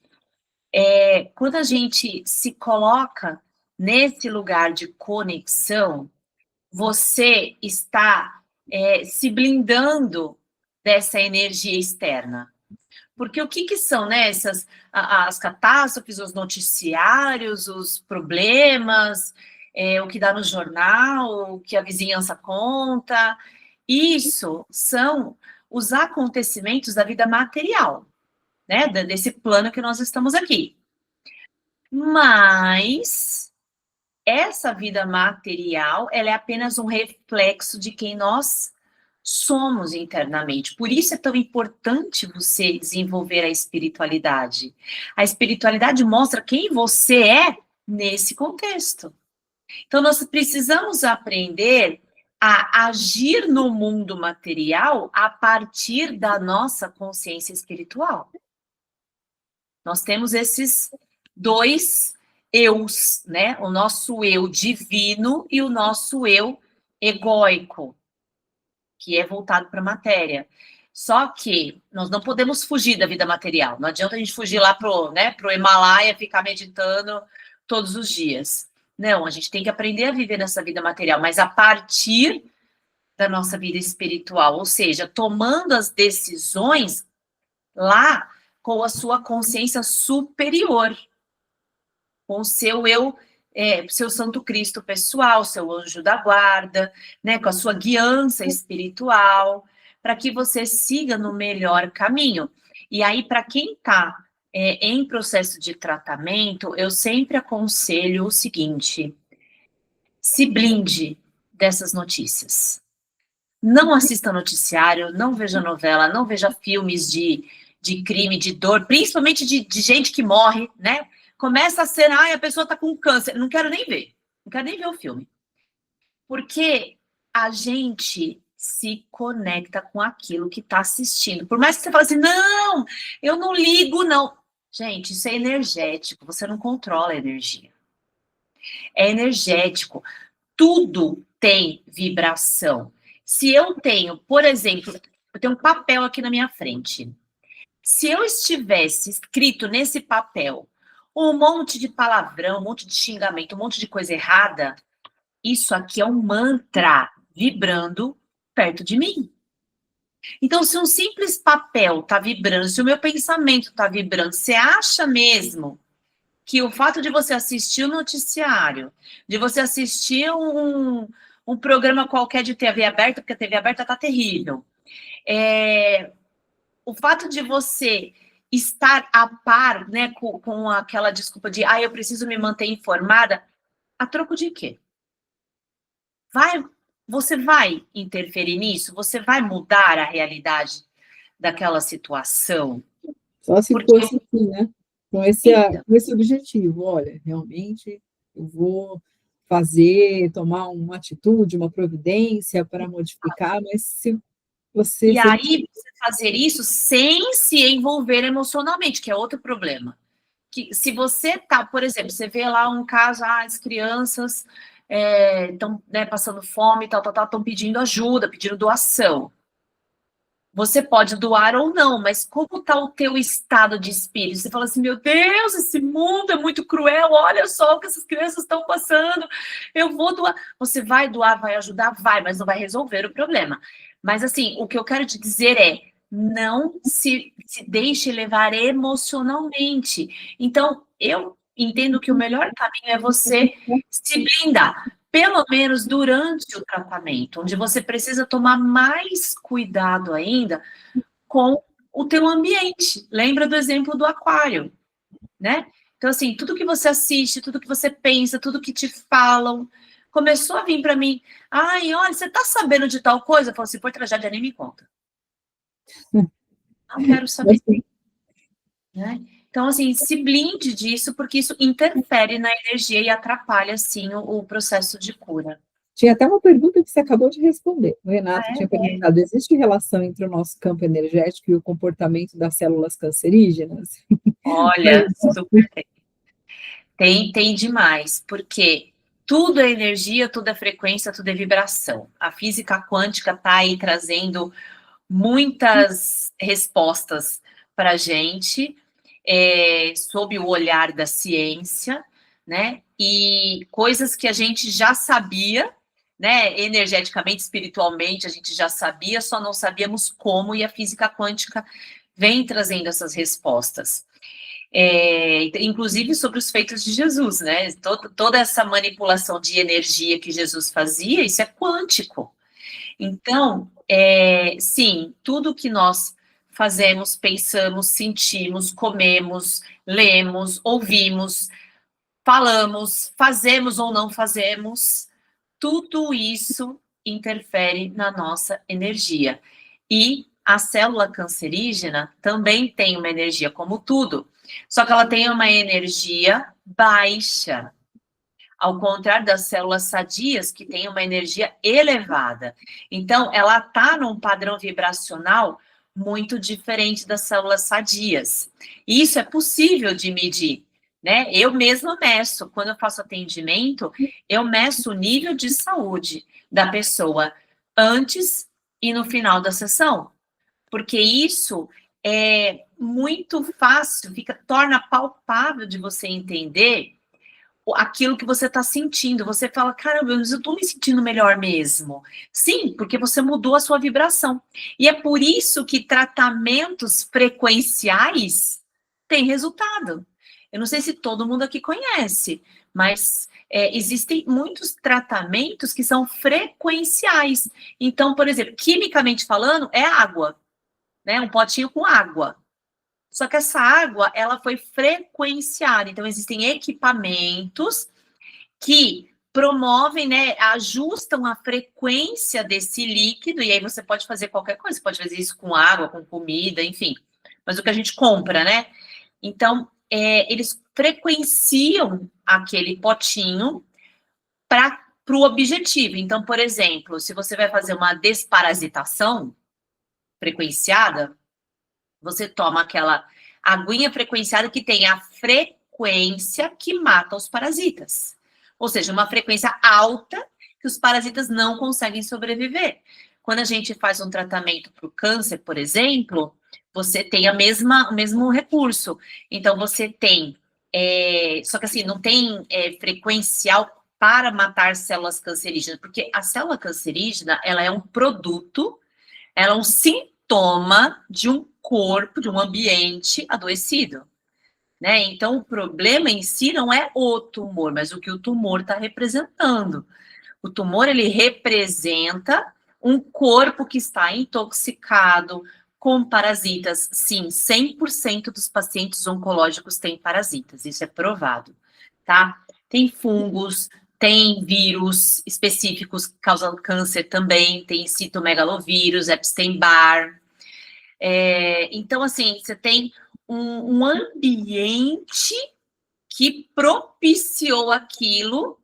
quando a gente se coloca nesse lugar de conexão, você está se blindando dessa energia externa. Porque o que que são, né, as catástrofes, os noticiários, os problemas, o que dá no jornal, o que a vizinhança conta, isso são os acontecimentos da vida material, né, desse plano que nós estamos aqui. Mas essa vida material, ela é apenas um reflexo de quem nós somos internamente. Por isso é tão importante você desenvolver a espiritualidade. A espiritualidade mostra quem você é nesse contexto. Então, nós precisamos aprender a agir no mundo material a partir da nossa consciência espiritual. Nós temos esses dois eus, né? O nosso eu divino e o nosso eu egóico, que é voltado para a matéria. Só que nós não podemos fugir da vida material. Não adianta a gente fugir lá pro Himalaia, ficar meditando todos os dias. Não, a gente tem que aprender a viver nessa vida material, mas a partir da nossa vida espiritual, ou seja, tomando as decisões lá com a sua consciência superior, com o seu eu, seu Santo Cristo pessoal, seu anjo da guarda, né, com a sua guiança espiritual, para que você siga no melhor caminho. E aí, para quem está em processo de tratamento, eu sempre aconselho o seguinte: se blinde dessas notícias. Não assista noticiário, não veja novela, não veja filmes de crime, de dor, principalmente de gente que morre, né? Começa a ser, a pessoa tá com câncer. Não quero nem ver o filme. Porque a gente se conecta com aquilo que está assistindo. Por mais que você fale assim, não, eu não ligo, não. Gente, isso é energético, você não controla a energia. É energético. Tudo tem vibração. Se eu tenho, por exemplo, eu tenho um papel aqui na minha frente. Se eu estivesse escrito nesse papel um monte de palavrão, um monte de xingamento, um monte de coisa errada, isso aqui é um mantra vibrando perto de mim. Então, se um simples papel está vibrando, se o meu pensamento está vibrando, você acha mesmo que o fato de você assistir o noticiário, de você assistir um programa qualquer de TV aberta, porque a TV aberta está terrível, o fato de você estar a par, né, com aquela desculpa de, eu preciso me manter informada, a troco de quê? Você vai interferir nisso? Você vai mudar a realidade daquela situação? Só se fosse assim, né? Com esse objetivo, olha, realmente eu vou tomar uma atitude, uma providência para modificar, mas se você... E aí, você fazer isso sem se envolver emocionalmente, que é outro problema. Que se você tá, por exemplo, você vê lá um caso, as crianças estão passando fome, estão pedindo ajuda, pedindo doação. Você pode doar ou não, mas como está o teu estado de espírito? Você fala assim, meu Deus, esse mundo é muito cruel, olha só o que essas crianças estão passando, eu vou doar. Você vai doar, vai ajudar? Vai, mas não vai resolver o problema. Mas assim, o que eu quero te dizer é, não se deixe levar emocionalmente. Então, eu entendo que o melhor caminho é você se blindar, pelo menos durante o tratamento, onde você precisa tomar mais cuidado ainda com o teu ambiente. Lembra do exemplo do aquário, né? Então, assim, tudo que você assiste, tudo que você pensa, tudo que te falam, começou a vir para mim, olha, você tá sabendo de tal coisa? Eu falo, se for tragédia, nem me conta. Não quero saber. Né? Então, assim, se blinde disso, porque isso interfere na energia e atrapalha, assim, o processo de cura. Tinha até uma pergunta que você acabou de responder. O Renato tinha perguntado, existe relação entre o nosso campo energético e o comportamento das células cancerígenas? Olha, super tem. Tem demais, porque tudo é energia, tudo é frequência, tudo é vibração. A física quântica está aí trazendo muitas respostas para a gente, sob o olhar da ciência, né? E coisas que a gente já sabia, né? Energeticamente, espiritualmente, a gente já sabia, só não sabíamos como, e a física quântica vem trazendo essas respostas. Inclusive sobre os feitos de Jesus, né? Toda essa manipulação de energia que Jesus fazia, isso é quântico. Então, sim, tudo que nós fazemos, pensamos, sentimos, comemos, lemos, ouvimos, falamos, fazemos ou não fazemos, tudo isso interfere na nossa energia. E a célula cancerígena também tem uma energia, como tudo, só que ela tem uma energia baixa, ao contrário das células sadias, que têm uma energia elevada. Então, ela está num padrão vibracional muito diferente das células sadias. E isso é possível de medir, né? Eu mesma meço, quando eu faço atendimento, eu meço o nível de saúde da pessoa antes e no final da sessão, porque isso é muito fácil, torna palpável de você entender aquilo que você está sentindo. Você fala, caramba, mas eu estou me sentindo melhor mesmo. Sim, porque você mudou a sua vibração. E é por isso que tratamentos frequenciais têm resultado. Eu não sei se todo mundo aqui conhece, mas existem muitos tratamentos que são frequenciais. Então, por exemplo, quimicamente falando, é água, né? Um potinho com água. Só que essa água, ela foi frequenciada. Então, existem equipamentos que promovem, né, ajustam a frequência desse líquido, e aí você pode fazer qualquer coisa, você pode fazer isso com água, com comida, enfim. Mas o que a gente compra, né? Então, eles frequenciam aquele potinho para o objetivo. Então, por exemplo, se você vai fazer uma desparasitação frequenciada, você toma aquela aguinha frequenciada que tem a frequência que mata os parasitas. Ou seja, uma frequência alta que os parasitas não conseguem sobreviver. Quando a gente faz um tratamento para o câncer, por exemplo, você tem o mesmo recurso. Então, você tem... só que assim, não tem frequencial para matar células cancerígenas, porque a célula cancerígena, ela é um produto, ela é um sintoma de um corpo, de um ambiente adoecido, né? Então, o problema em si não é o tumor, mas o que o tumor está representando. O tumor, ele representa um corpo que está intoxicado com parasitas. Sim, 100% dos pacientes oncológicos têm parasitas, isso é provado, tá? Tem fungos, tem vírus específicos que causam câncer também, tem citomegalovírus, Epstein-Barr. Então, assim, você tem um ambiente que propiciou aquilo,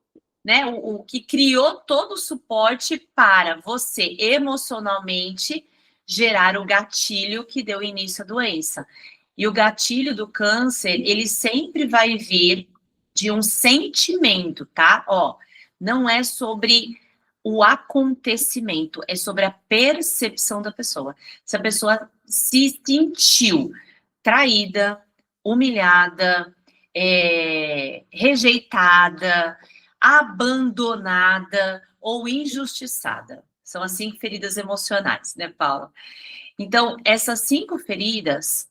né? O que criou todo o suporte para você emocionalmente gerar o gatilho que deu início à doença. E o gatilho do câncer, ele sempre vai vir de um sentimento, tá? Não é sobre o acontecimento, é sobre a percepção da pessoa. Se a pessoa se sentiu traída, humilhada, rejeitada, abandonada ou injustiçada. São as 5 feridas emocionais, né, Paula? Então, essas 5 feridas,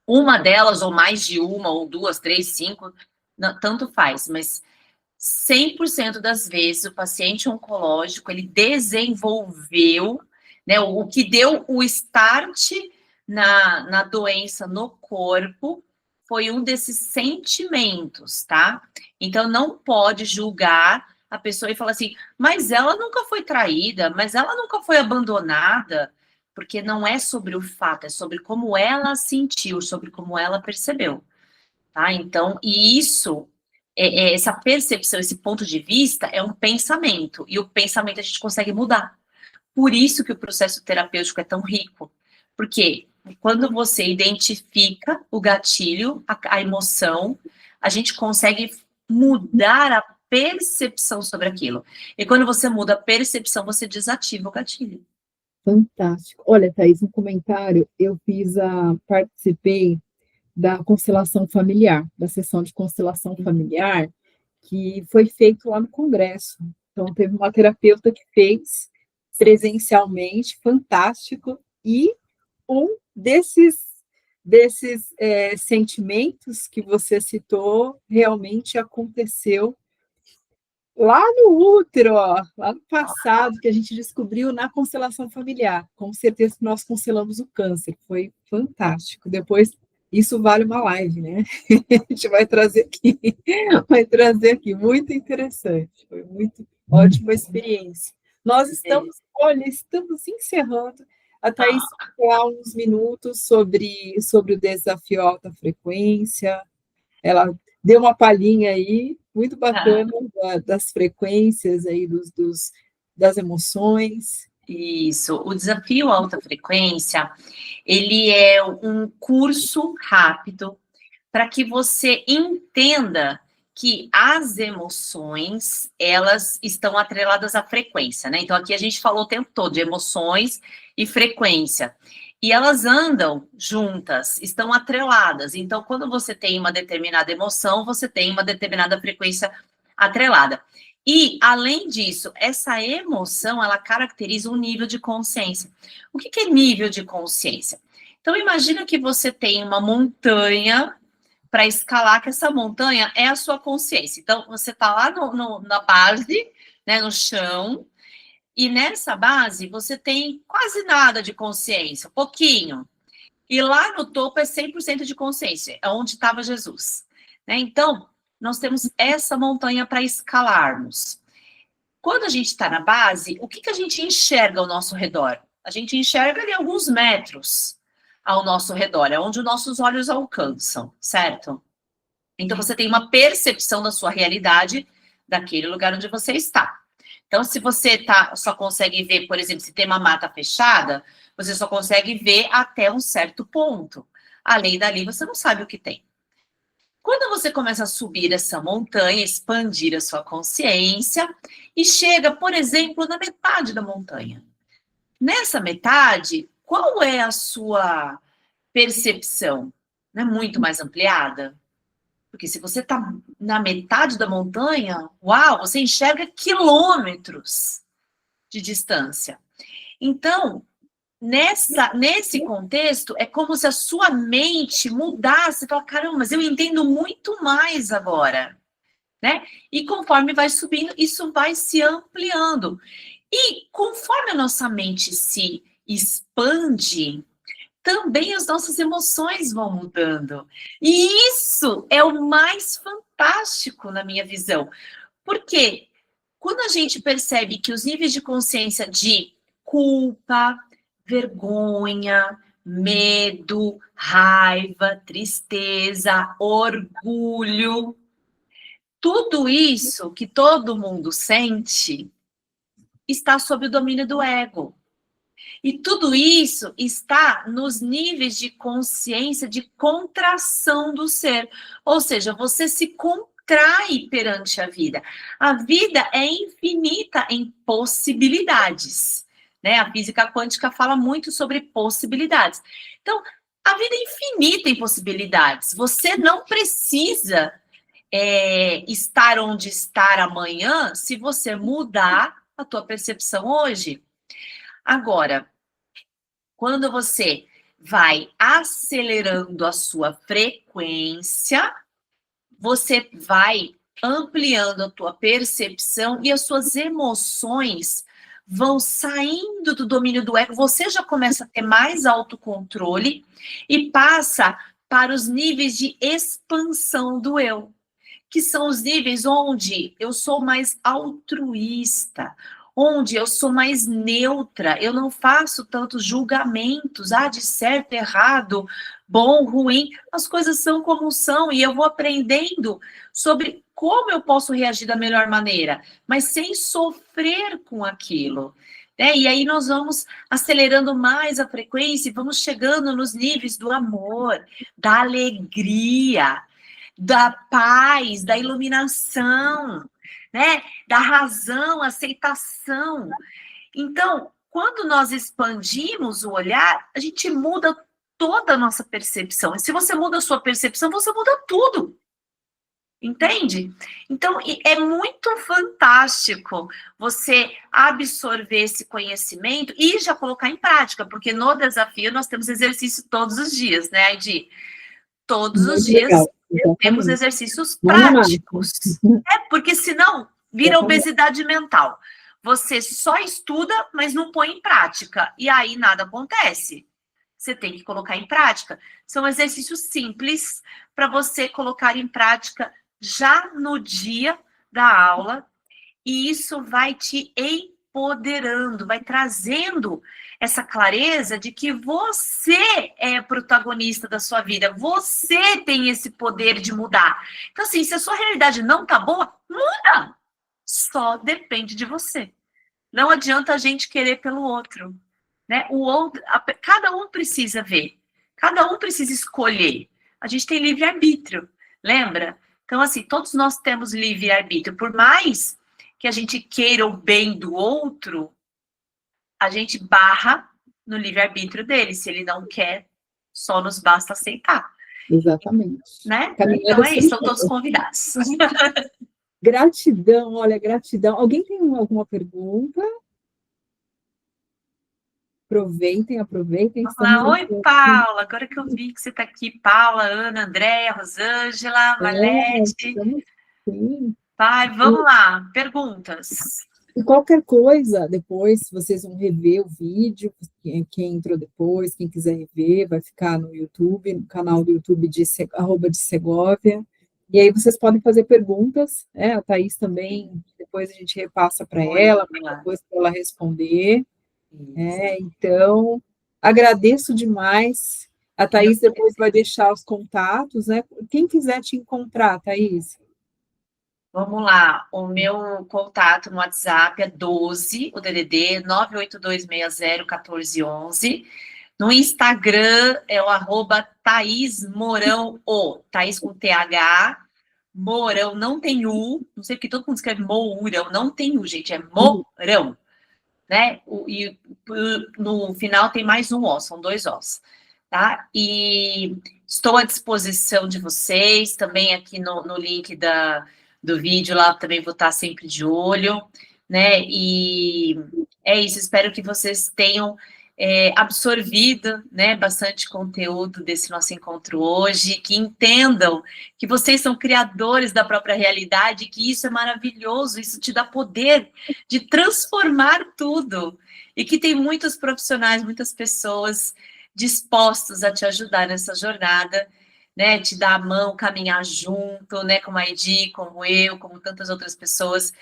uma delas, ou mais de uma, ou 2, 3, 5, não, tanto faz, mas 100% das vezes o paciente oncológico, ele desenvolveu, né, o que deu o start na doença no corpo foi um desses sentimentos, tá? Então, não pode julgar a pessoa e falar assim, mas ela nunca foi traída, mas ela nunca foi abandonada, porque não é sobre o fato, é sobre como ela sentiu, sobre como ela percebeu, tá? Então, e isso, essa percepção, esse ponto de vista é um pensamento, e o pensamento a gente consegue mudar. Por isso que o processo terapêutico é tão rico, porque quando você identifica o gatilho, a emoção, a gente consegue mudar a percepção sobre aquilo. E quando você muda a percepção, você desativa o gatilho. Fantástico. Olha, Thaís, um comentário, participei da constelação familiar, da sessão de constelação familiar, que foi feito lá no Congresso. Então, teve uma terapeuta que fez presencialmente, fantástico, e um desses desses sentimentos que você citou realmente aconteceu lá no útero, ó, lá no passado, que a gente descobriu na constelação familiar. Com certeza que nós constelamos o câncer, foi fantástico. Depois, isso vale uma live, né? A gente vai trazer aqui, muito interessante, foi muito ótima experiência. Nós estamos, olha, estamos encerrando. A Thaís vai falar uns minutos sobre o desafio alta frequência. Ela deu uma palhinha aí, muito bacana, das frequências aí, das emoções. Isso, o desafio alta frequência, ele é um curso rápido para que você entenda que as emoções, elas estão atreladas à frequência, né? Então, aqui a gente falou o tempo todo de emoções e frequência. E elas andam juntas, estão atreladas. Então, quando você tem uma determinada emoção, você tem uma determinada frequência atrelada. E, além disso, essa emoção, ela caracteriza um nível de consciência. O que é nível de consciência? Então, imagina que você tem uma montanha para escalar, que essa montanha é a sua consciência. Então, você está lá na base, né, no chão, e nessa base você tem quase nada de consciência, pouquinho. E lá no topo é 100% de consciência, é onde estava Jesus. Né? Então, nós temos essa montanha para escalarmos. Quando a gente está na base, o que a gente enxerga ao nosso redor? A gente enxerga ali alguns metros ao nosso redor, é onde os nossos olhos alcançam, certo? Então, você tem uma percepção da sua realidade daquele lugar onde você está. Então, se você só consegue ver, por exemplo, se tem uma mata fechada, você só consegue ver até um certo ponto. Além dali, você não sabe o que tem. Quando você começa a subir essa montanha, expandir a sua consciência, e chega, por exemplo, na metade da montanha. Nessa metade, qual é a sua percepção? Não é muito mais ampliada? Porque se você está na metade da montanha, uau, você enxerga quilômetros de distância. Então, nesse contexto, é como se a sua mente mudasse, fala, caramba, mas eu entendo muito mais agora, né? E conforme vai subindo, isso vai se ampliando. E conforme a nossa mente se expande, também as nossas emoções vão mudando. E isso é o mais fantástico na minha visão. Porque quando a gente percebe que os níveis de consciência de culpa, vergonha, medo, raiva, tristeza, orgulho, tudo isso que todo mundo sente está sob o domínio do ego. E tudo isso está nos níveis de consciência de contração do ser. Ou seja, você se contrai perante a vida. A vida é infinita em possibilidades. Né? A física quântica fala muito sobre possibilidades. Então, a vida é infinita em possibilidades. Você não precisa estar onde estar amanhã se você mudar a tua percepção hoje. Agora, quando você vai acelerando a sua frequência, você vai ampliando a tua percepção e as suas emoções vão saindo do domínio do ego. Você já começa a ter mais autocontrole e passa para os níveis de expansão do eu, que são os níveis onde eu sou mais altruísta, onde eu sou mais neutra, eu não faço tantos julgamentos, de certo, errado, bom, ruim, as coisas são como são, e eu vou aprendendo sobre como eu posso reagir da melhor maneira, mas sem sofrer com aquilo. Né? E aí nós vamos acelerando mais a frequência e vamos chegando nos níveis do amor, da alegria, da paz, da iluminação, né? Da razão, aceitação. Então, quando nós expandimos o olhar, a gente muda toda a nossa percepção. E se você muda a sua percepção, você muda tudo. Entende? Então, é muito fantástico você absorver esse conhecimento e já colocar em prática, porque no desafio nós temos exercício todos os dias, né, Aidi? Todos os Muito dias legal, temos exatamente. exercícios Mão na massa. práticos. Porque senão vira Exatamente. obesidade mental. Você só estuda, mas não põe em prática. E aí nada acontece. Você tem que colocar em prática. São exercícios simples para você colocar em prática já no dia da aula, e isso vai te empoderando, vai trazendo essa clareza de que você é protagonista da sua vida, você tem esse poder de mudar. Então, assim, se a sua realidade não tá boa, muda! Só depende de você. Não adianta a gente querer pelo outro, né? O outro, cada um precisa ver, cada um precisa escolher. A gente tem livre-arbítrio, lembra? Então, assim, todos nós temos livre-arbítrio. Por mais que a gente queira o bem do outro, a gente barra no livre-arbítrio dele. Se ele não quer, só nos basta aceitar. Exatamente. Né? Caminhada então é isso, sem estão todos convidados. Gratidão, olha, gratidão. Alguém tem alguma pergunta? Aproveitem. Vamos lá. Oi, Paula, agora que eu vi que você está aqui, Paula, Ana, Andréia, Rosângela, Malete. Sim. Vai, vamos lá, perguntas. E qualquer coisa, depois vocês vão rever o vídeo, quem entrou depois, quem quiser rever, vai ficar no YouTube, no canal do YouTube de @Segovia, e aí vocês podem fazer perguntas, né? A Thaís também, depois a gente repassa para ela, depois para ela responder. Então, agradeço demais. A Thaís depois vai deixar os contatos, né? Quem quiser te encontrar, Thaís? Vamos lá, o meu contato no WhatsApp é 12, o DDD 982601411. No Instagram é o @Thaís Mourão, Thaís com TH, Mourão, não tem U, não sei porque todo mundo escreve Mourão, não tem U, gente, é Mourão, né? E no final tem mais um O, são 2 Os, tá? E estou à disposição de vocês, também aqui no link do vídeo lá, também vou estar sempre de olho, né? E é isso, espero que vocês tenham absorvido, né, bastante conteúdo desse nosso encontro hoje, que entendam que vocês são criadores da própria realidade, que isso é maravilhoso, isso te dá poder de transformar tudo, e que tem muitos profissionais, muitas pessoas dispostos a te ajudar nessa jornada, né, te dar a mão, caminhar junto, né, como a Edi, como eu, como tantas outras pessoas.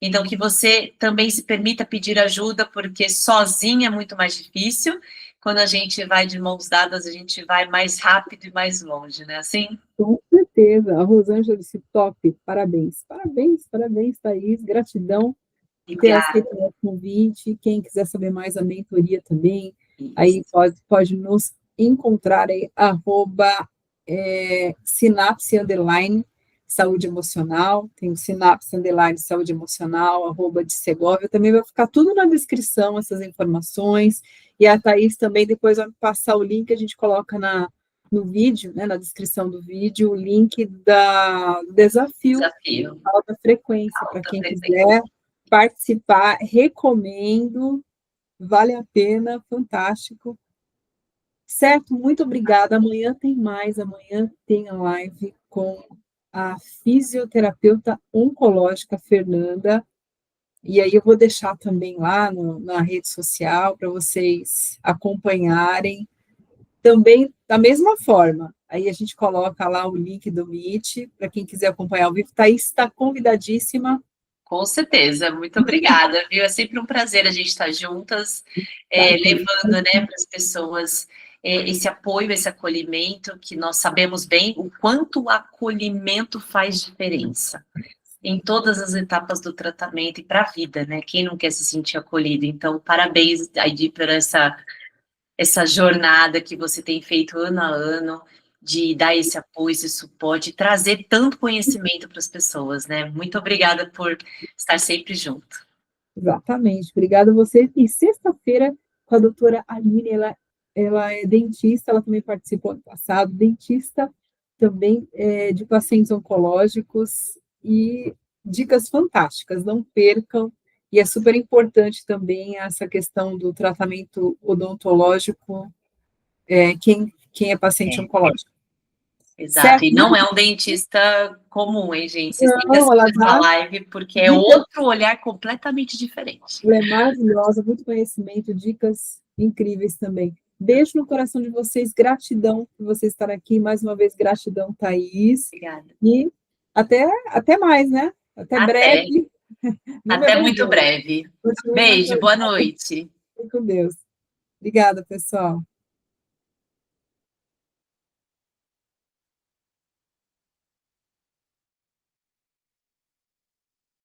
Então, que você também se permita pedir ajuda, porque sozinha é muito mais difícil. Quando a gente vai de mãos dadas, a gente vai mais rápido e mais longe, né? Assim? Com certeza. A Rosângela disse top. Parabéns. Parabéns, Thaís. Gratidão por ter aceito o convite. Quem quiser saber mais a mentoria também, isso. Aí pode nos encontrar aí, @Sinapse Saúde Emocional, tem o Sinapse Saúde Emocional, @de Segovia, também vai ficar tudo na descrição, essas informações, e a Thaís também depois vai passar o link, a gente coloca no vídeo, né, na descrição do vídeo, o link do desafio. Alta frequência, para quem quiser participar, recomendo, vale a pena, fantástico. Certo, muito obrigada. Amanhã tem mais, amanhã tem a live com a fisioterapeuta oncológica Fernanda, e aí eu vou deixar também lá na rede social para vocês acompanharem. Também da mesma forma, aí a gente coloca lá o link do Meet, para quem quiser acompanhar ao vivo. Thaís está convidadíssima. Com certeza, muito obrigada, viu? É sempre um prazer a gente estar juntas, levando, né, para as pessoas esse apoio, esse acolhimento, que nós sabemos bem o quanto o acolhimento faz diferença em todas as etapas do tratamento e para a vida, né? Quem não quer se sentir acolhido? Então, parabéns, Aidi, por essa jornada que você tem feito ano a ano, de dar esse apoio, esse suporte, trazer tanto conhecimento para as pessoas, né? Muito obrigada por estar sempre junto. Exatamente, obrigada a você. E sexta-feira, com a doutora Aline, ela é dentista, ela também participou ano passado, dentista também de pacientes oncológicos e dicas fantásticas, não percam. E é super importante também essa questão do tratamento odontológico, quem é paciente oncológico. Exato, Certo? e não é um dentista comum, hein, gente? Vocês têm que Não, ela assistir essa dá live, porque é dicas, outro olhar completamente diferente. ela é maravilhosa, muito conhecimento, dicas incríveis também. Beijo no coração de vocês, gratidão por vocês estarem aqui, mais uma vez, gratidão, Thaís. Obrigada. E até mais, né? Até breve. Até muito breve. Beijo, boa noite. Fique com Deus. Obrigada, pessoal.